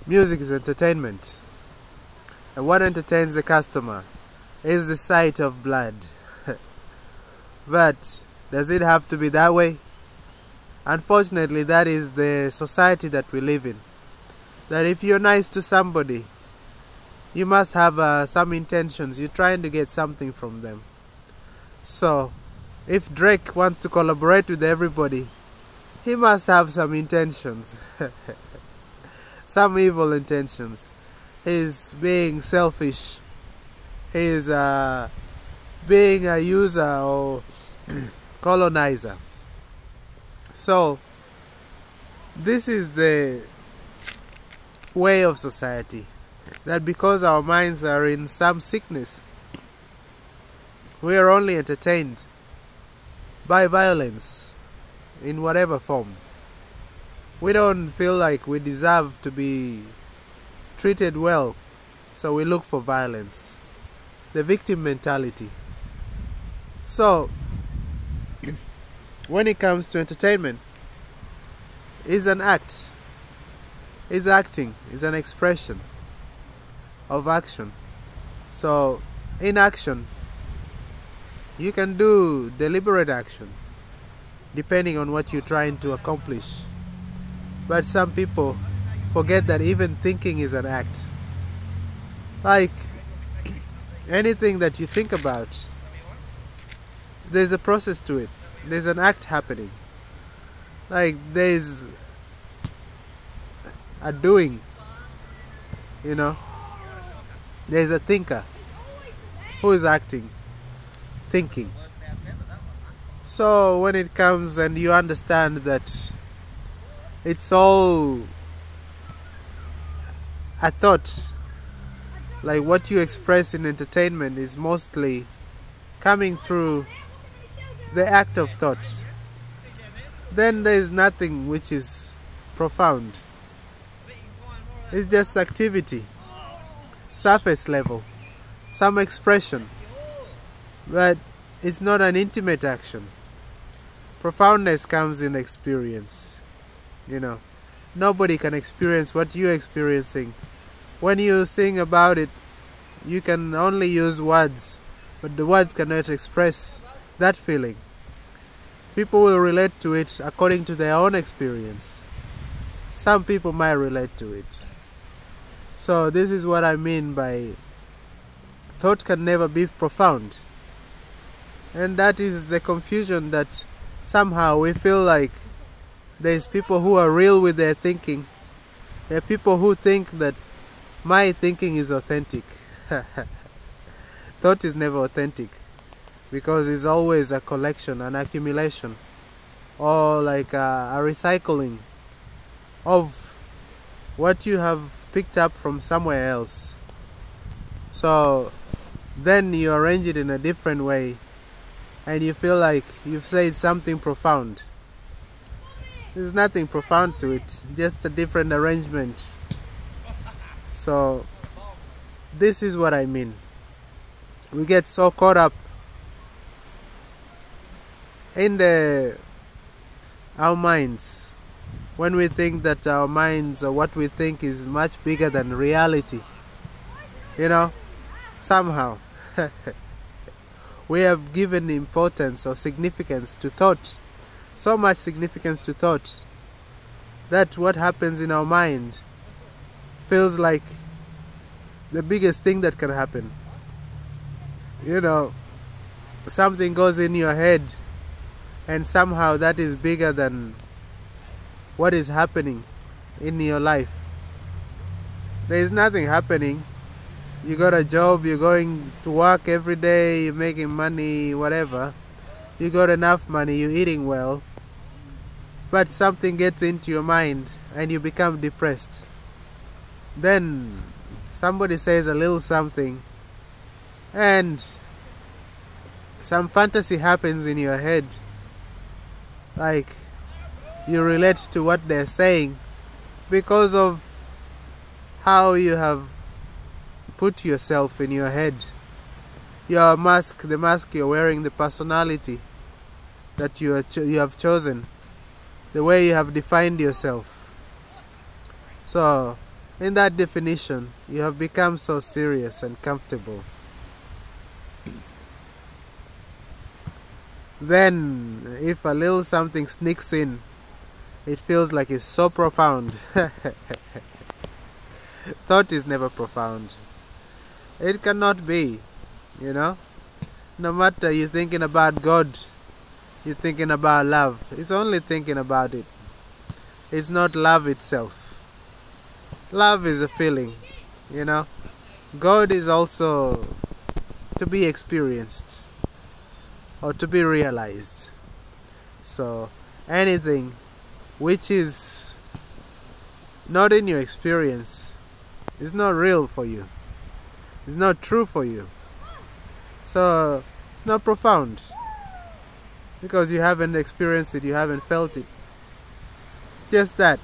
Music is entertainment. And what entertains the customer is the sight of blood. But does it have to be that way? Unfortunately, that is the society that we live in. That if you're nice to somebody, you must have some intentions. You're trying to get something from them. So, if Drake wants to collaborate with everybody, he must have some intentions. Some evil intentions. He's being selfish. He's being a user or colonizer. So, this is the way of society. That because our minds are in some sickness, we are only entertained by violence in whatever form. We don't feel like we deserve to be treated well, so we look for violence. The victim mentality. So, when it comes to entertainment, it's an act. It's acting. It's an expression of action. So, in action, you can do deliberate action depending on what you're trying to accomplish. But some people forget that even thinking is an act. Like anything that you think about, there's a process to it. There's an act happening. Like there's a doing, you know. There's a thinker who is acting, thinking. So when it comes and you understand that it's all a thought, like what you express in entertainment is mostly coming through the act of thought, then there is nothing which is profound. It's just activity, surface level, some expression, but it's not an intimate action. Profoundness comes in experience. You know, nobody can experience what you're experiencing. When you sing about it, you can only use words, but the words cannot express that feeling. People will relate to it according to their own experience. Some people might relate to it. So this is what I mean by thought can never be profound. And that is the confusion that somehow we feel like there's people who are real with their thinking. There are people who think that my thinking is authentic. Thought is never authentic because it's always a collection, an accumulation, or like a recycling of what you have picked up from somewhere else. So then you arrange it in a different way and you feel like you've said something profound. There's nothing profound to it, just a different arrangement. So this is what I mean. We get so caught up in our minds when we think that our minds or what we think is much bigger than reality. You know, somehow we have given importance or significance to thought. So much significance to thought that what happens in our mind feels like the biggest thing that can happen. You know, something goes in your head and somehow that is bigger than what is happening in your life. There is nothing happening. You got a job, you're going to work every day, you're making money, whatever. You got enough money, you're eating well, but something gets into your mind and you become depressed. Then somebody says a little something and some fantasy happens in your head, like you relate to what they're saying because of how you have put yourself in your head. Your mask, the mask you're wearing, the personality that you have chosen, the way you have defined yourself. So in that definition, you have become so serious and comfortable. Then, if a little something sneaks in, it feels like it's so profound. Thought is never profound. It cannot be, you know. No matter you're thinking about God, you're thinking about love. It's only thinking about it. It's not love itself. Love is a feeling, you know. God is also to be experienced or to be realized. So anything which is not in your experience is not real for you. It's not true for you. So it's not profound because you haven't experienced it, you haven't felt it. Just that.